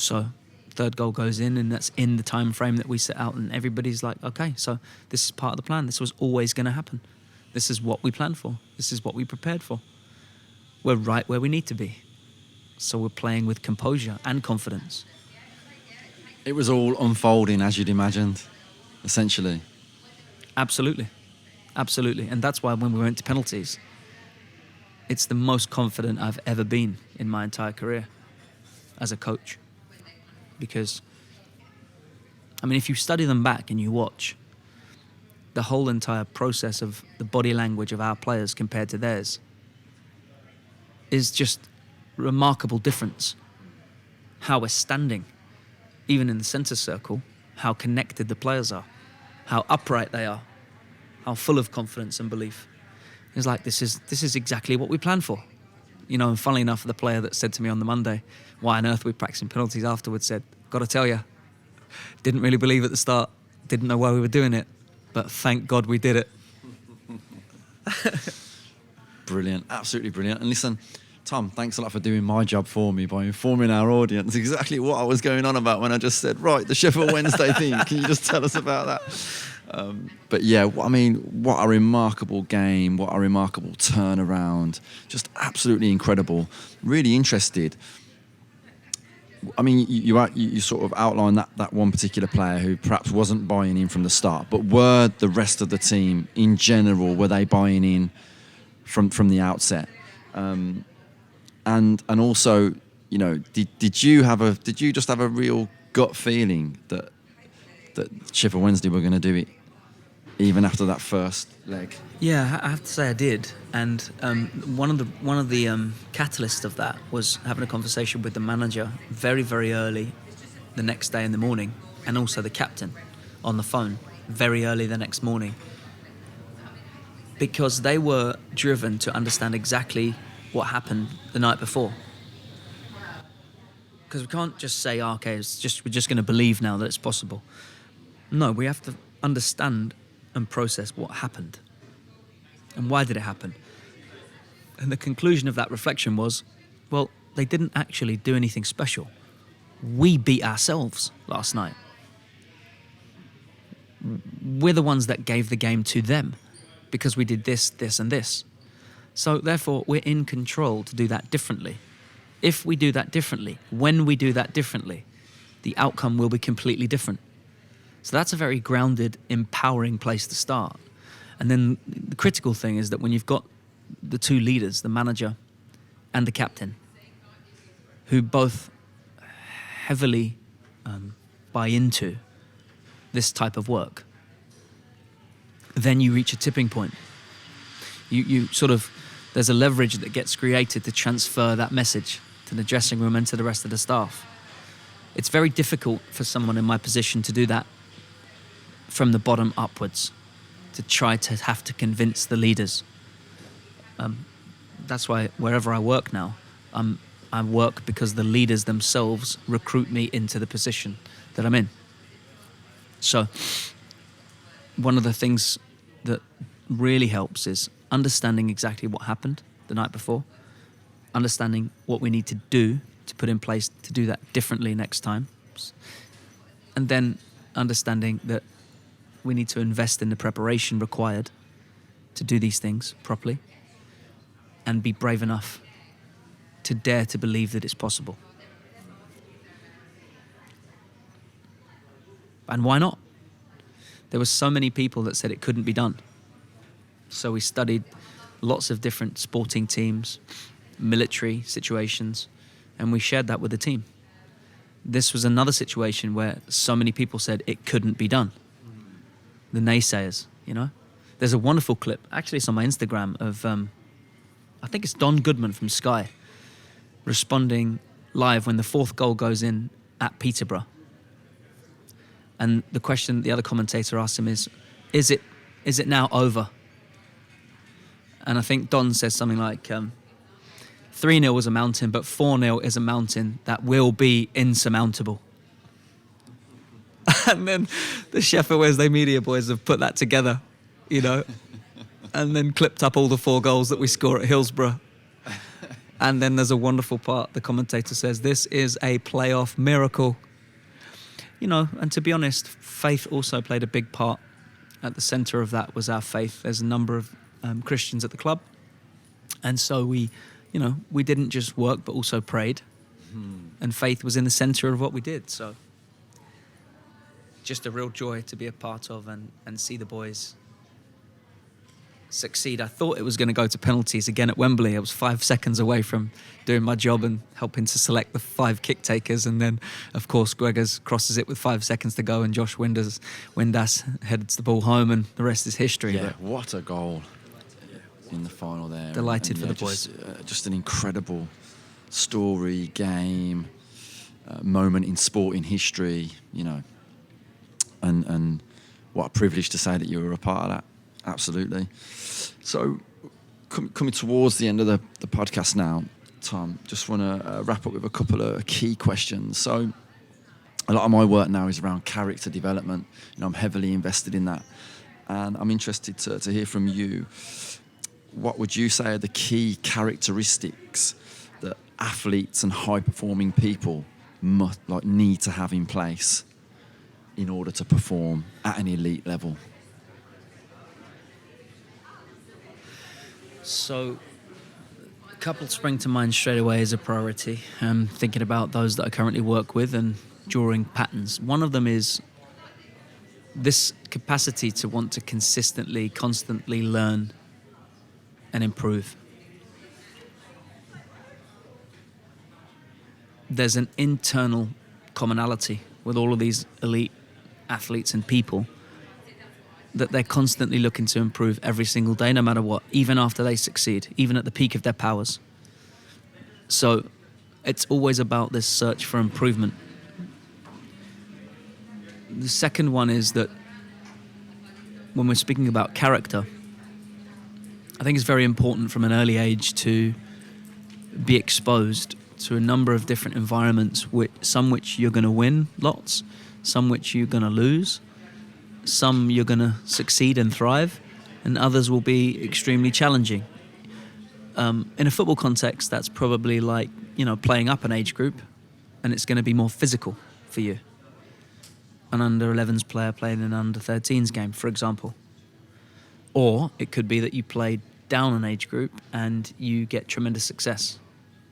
So third goal goes in, and that's in the time frame that we set out, and everybody's like, okay, so this is part of the plan. This was always going to happen. This is what we planned for. This is what we prepared for. We're right where we need to be. So we're playing with composure and confidence. It was all unfolding as you'd imagined, essentially. Absolutely. Absolutely. And that's why when we went to penalties, it's the most confident I've ever been in my entire career as a coach. Because, I mean, if you study them back and you watch the whole entire process of the body language of our players compared to theirs is just remarkable difference. How we're standing, even in the centre circle, how connected the players are, how upright they are, how full of confidence and belief. It's like, this is exactly what we planned for. You know, and funnily enough, the player that said to me on the Monday, why on earth are we practicing penalties afterwards, said, got to tell you, didn't really believe at the start, didn't know why we were doing it, but thank God we did it. Brilliant, absolutely brilliant. And listen, Tom, thanks a lot for doing my job for me by informing our audience exactly what I was going on about when I just said, right, the Sheffield Wednesday thing. Can you just tell us about that? But yeah, I mean, what a remarkable game, what a remarkable turnaround. Just absolutely incredible. Really interested. I mean, you sort of outlined that one particular player who perhaps wasn't buying in from the start, but were the rest of the team in general, were they buying in from the outset? And also, you know, did you just have a real gut feeling that Sheffield Wednesday were going to do it even after that first leg? Yeah, I have to say I did, and one of the catalysts of that was having a conversation with the manager very, very early the next day in the morning, and also the captain on the phone very early the next morning, because they were driven to understand exactly what happened the night before. Because we can't just say, oh, okay, we're just going to believe now that it's possible. No, we have to understand and process what happened. And why did it happen? And the conclusion of that reflection was, well, they didn't actually do anything special. We beat ourselves last night. We're the ones that gave the game to them because we did this, this, and this. So therefore, we're in control to do that differently. If we do that differently, when we do that differently, the outcome will be completely different. So that's a very grounded, empowering place to start. And then the critical thing is that when you've got the two leaders, the manager and the captain, who both heavily buy into this type of work, then you reach a tipping point. You sort of, there's a leverage that gets created to transfer that message to the dressing room and to the rest of the staff. It's very difficult for someone in my position to do that from the bottom upwards, to try to have to convince the leaders. That's why wherever I work now, I work because the leaders themselves recruit me into the position that I'm in. So one of the things that really helps is understanding exactly what happened the night before, understanding what we need to do to put in place to do that differently next time, and then understanding that we need to invest in the preparation required to do these things properly and be brave enough to dare to believe that it's possible. And why not? There were so many people that said it couldn't be done. So we studied lots of different sporting teams, military situations, and we shared that with the team. This was another situation where so many people said it couldn't be done. The naysayers, you know. There's a wonderful clip, actually it's on my Instagram, of, I think it's Don Goodman from Sky, responding live when the fourth goal goes in at Peterborough. And the question the other commentator asked him is it now over? And I think Don says something like, 3-0 was a mountain, but 4-0 is a mountain that will be insurmountable. And then the Sheffield Wednesday media boys have put that together, you know, and then clipped up all the 4 goals that we score at Hillsborough. And then there's a wonderful part. The commentator says, "This is a playoff miracle." You know, and to be honest, faith also played a big part. At the centre of that was our faith. There's a number of Christians at the club. And so we didn't just work, but also prayed. And faith was in the centre of what we did. So just a real joy to be a part of and see the boys succeed. I thought it was going to go to penalties again at Wembley. I was 5 seconds away from doing my job and helping to select the 5 kick takers. And then, of course, Gregors crosses it with 5 seconds to go and Josh Windass heads the ball home, and the rest is history. Yeah, what a goal in the final there. Delighted for the boys. Just an incredible story, game, moment in sport, in history, you know. And what a privilege to say that you were a part of that. Absolutely. So, coming towards the end of the podcast now, Tom, just want to wrap up with a couple of key questions. So, a lot of my work now is around character development. You know, I'm heavily invested in that. And I'm interested to hear from you. What would you say are the key characteristics that athletes and high-performing people need to have in place in order to perform at an elite level? So, a couple spring to mind straight away as a priority. Thinking about those that I currently work with and drawing patterns. One of them is this capacity to want to constantly learn and improve. There's an internal commonality with all of these elite athletes and people, that they're constantly looking to improve every single day, no matter what, even after they succeed, even at the peak of their powers. So it's always about this search for improvement. The second one is that when we're speaking about character, I think it's very important from an early age to be exposed to a number of different environments, some which you're going to win lots, some which you're going to lose, some you're going to succeed and thrive, and others will be extremely challenging. In a football context, that's probably like, you know, playing up an age group, and it's going to be more physical for you. An under-11s player playing an under-13s game, for example. Or it could be that you play down an age group and you get tremendous success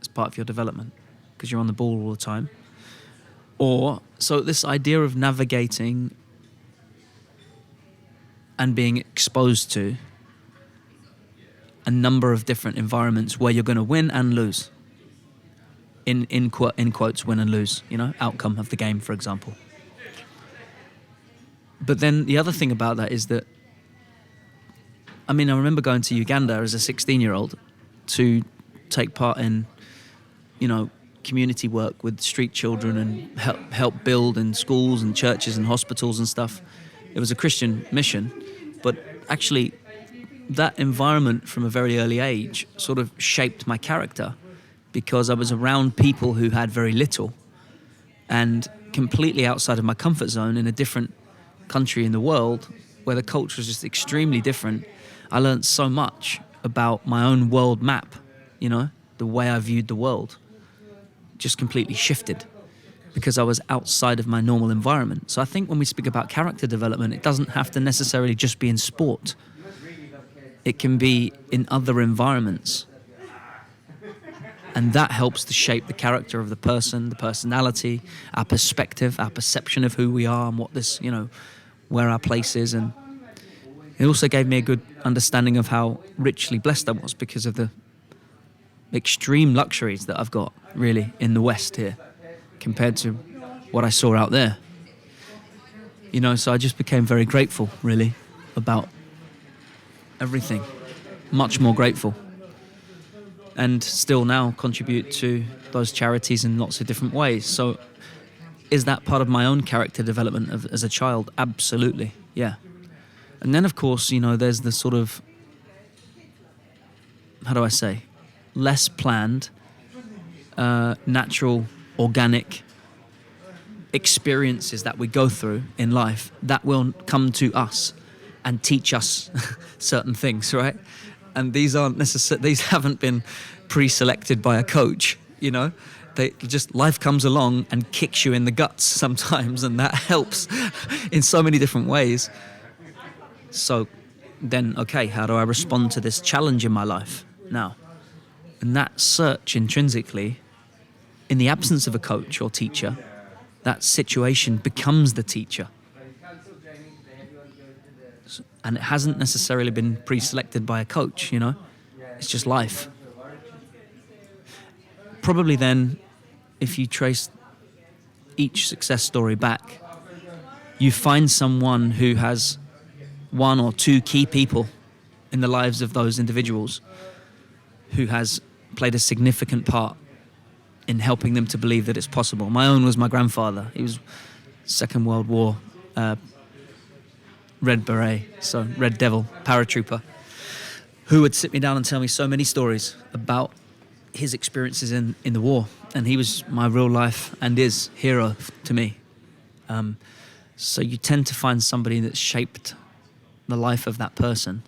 as part of your development because you're on the ball all the time. Or, so this idea of navigating and being exposed to a number of different environments where you're going to win and lose. In quotes, win and lose, you know, outcome of the game, for example. But then the other thing about that is that, I mean, I remember going to Uganda as a 16-year-old to take part in, you know, community work with street children and help build in schools and churches and hospitals and stuff. It was a Christian mission, but actually that environment from a very early age sort of shaped my character because I was around people who had very little and completely outside of my comfort zone in a different country in the world where the culture was just extremely different. I learned so much about my own world map, you know, the way I viewed the world just completely shifted because I was outside of my normal environment. So I think when we speak about character development, it doesn't have to necessarily just be in sport. It can be in other environments. And that helps to shape the character of the person, the personality, our perspective, our perception of who we are and what this, you know, where our place is. And it also gave me a good understanding of how richly blessed I was because of the extreme luxuries that I've got, really, in the West here, compared to what I saw out there. You know, so I just became very grateful, really, about everything. Much more grateful. And still now contribute to those charities in lots of different ways. So is that part of my own character development as a child? Absolutely, yeah. And then, of course, you know, there's the sort of, how do I say, less planned, natural, organic experiences that we go through in life that will come to us and teach us certain things, right? and these haven't been pre-selected by a coach, you know. They just, life comes along and kicks you in the guts sometimes, and that helps in so many different ways. So then, okay, how do I respond to this challenge in my life now? And that search intrinsically, in the absence of a coach or teacher, that situation becomes the teacher. And it hasn't necessarily been pre-selected by a coach, you know. It's just life. Probably then, if you trace each success story back, you find someone who has one or two key people in the lives of those individuals who has played a significant part in helping them to believe that it's possible. My own was my grandfather. He was Second World War, Red Beret, so Red Devil, paratrooper, who would sit me down and tell me so many stories about his experiences in the war. And he was my real life and is hero to me. So you tend to find somebody that's shaped the life of that person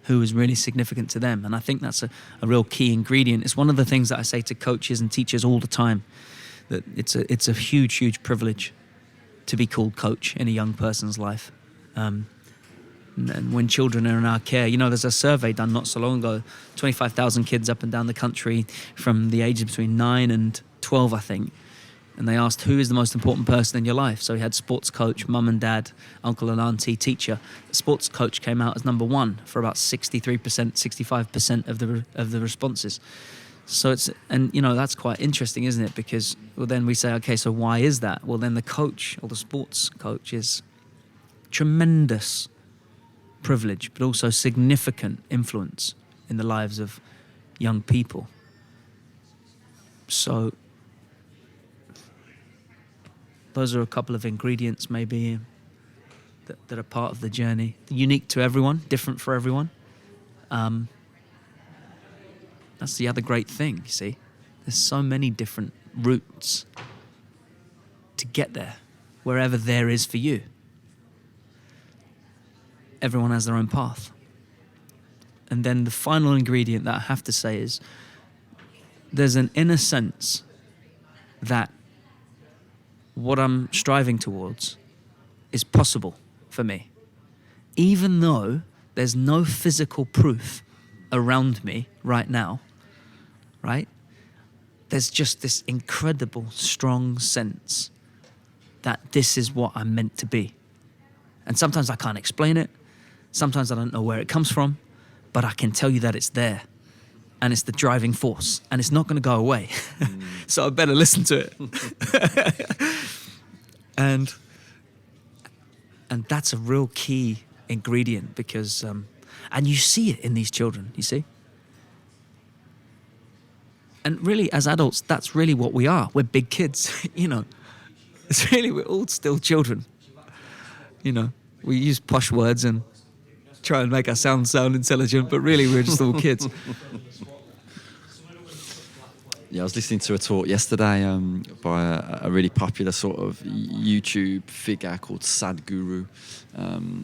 who is really significant to them. And I think that's a real key ingredient. It's one of the things that I say to coaches and teachers all the time, that it's a huge, huge privilege to be called coach in a young person's life. And when children are in our care, you know, there's a survey done not so long ago, 25,000 kids up and down the country from the ages between 9 and 12, I think. And they asked, who is the most important person in your life? So we had sports coach, mum and dad, uncle and auntie, teacher. The sports coach came out as number one for about 63%, 65% of the responses. So it's, and you know, that's quite interesting, isn't it? Because, well, then we say, okay, so why is that? Well, then the coach or the sports coach is tremendous privilege, but also significant influence in the lives of young people. So those are a couple of ingredients maybe that are part of the journey. Unique to everyone, different for everyone. That's the other great thing, you see. There's so many different routes to get there, wherever there is for you. Everyone has their own path. And then the final ingredient that I have to say is there's an inner sense that what I'm striving towards is possible for me. Even though there's no physical proof around me right now, right? There's just this incredible, strong sense that this is what I'm meant to be. And sometimes I can't explain it. Sometimes I don't know where it comes from, but I can tell you that it's there. And it's the driving force. And it's not going to go away. So I better listen to it. And that's a real key ingredient because, and you see it in these children, you see? And really, as adults, that's really what we are. We're big kids, you know. It's really, we're all still children. You know, we use posh words and try and make our sound intelligent, but really we're just all kids. Yeah, I was listening to a talk yesterday by a really popular sort of YouTube figure called Sadhguru.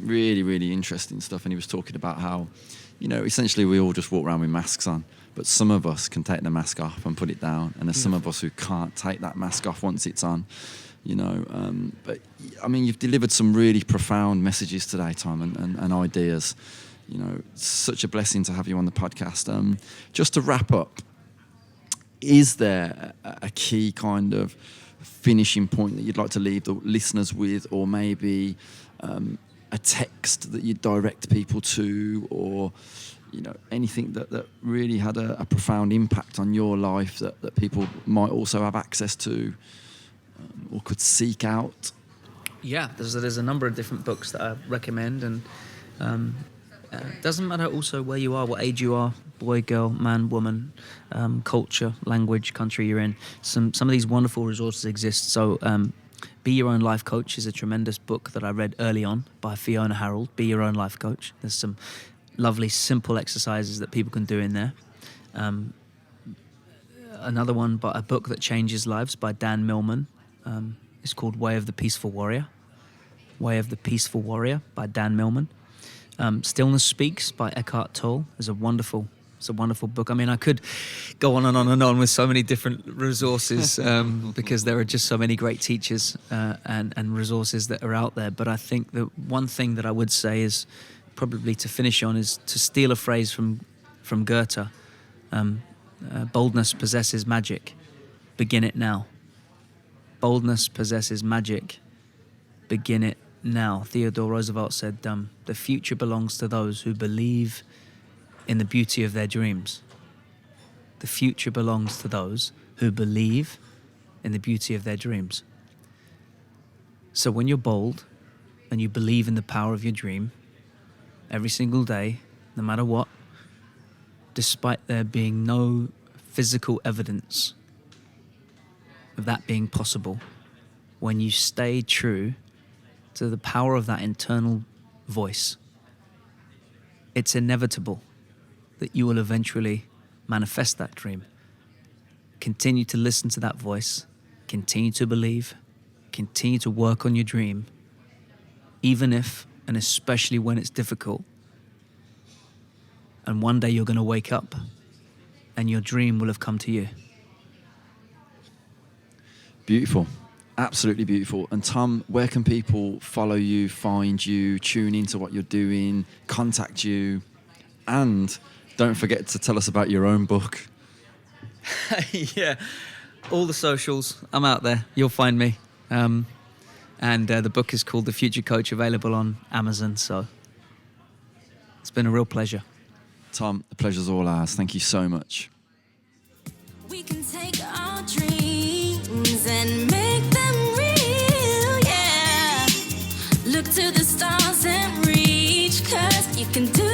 Really, really interesting stuff. And he was talking about how, you know, essentially we all just walk around with masks on, but some of us can take the mask off and put it down, and there's some of us who can't take that mask off once it's on. You know, but I mean, you've delivered some really profound messages today, Tom, and ideas. You know, it's such a blessing to have you on the podcast. Just to wrap up, is there a key kind of finishing point that you'd like to leave the listeners with, or maybe a text that you'd direct people to, or, you know, anything that really had a profound impact on your life that people might also have access to? Or could seek out? Yeah, there's a number of different books that I recommend, and it doesn't matter also where you are, what age you are, boy, girl, man, woman, culture, language, country you're in. Some of these wonderful resources exist. So Be Your Own Life Coach is a tremendous book that I read early on by Fiona Harold. Be Your Own Life Coach. There's some lovely, simple exercises that people can do in there. Another one, a book that changes lives by Dan Millman. It's called Way of the Peaceful Warrior. Way of the Peaceful Warrior by Dan Millman. Stillness Speaks by Eckhart Tolle is a wonderful book. I mean, I could go on and on and on with so many different resources because there are just so many great teachers and resources that are out there. But I think the one thing that I would say is probably to finish on is to steal a phrase from Goethe. Boldness possesses magic. Begin it now. Boldness possesses magic. Begin it now. Theodore Roosevelt said, the future belongs to those who believe in the beauty of their dreams. The future belongs to those who believe in the beauty of their dreams. So when you're bold and you believe in the power of your dream, every single day, no matter what, despite there being no physical evidence of that being possible, when you stay true to the power of that internal voice, it's inevitable that you will eventually manifest that dream. Continue to listen to that voice, continue to believe, continue to work on your dream, even if and especially when it's difficult. And one day you're going to wake up and your dream will have come to you. Beautiful. Absolutely beautiful. And Tom, where can people follow you, find you, tune into what you're doing, contact you? And don't forget to tell us about your own book. Yeah, all the socials. I'm out there. You'll find me. And the book is called The Future Coach, available on Amazon. So it's been a real pleasure. Tom, the pleasure's all ours. Thank you so much. We can take our dreams and make them real, yeah. Look to the stars and reach, 'cause you can do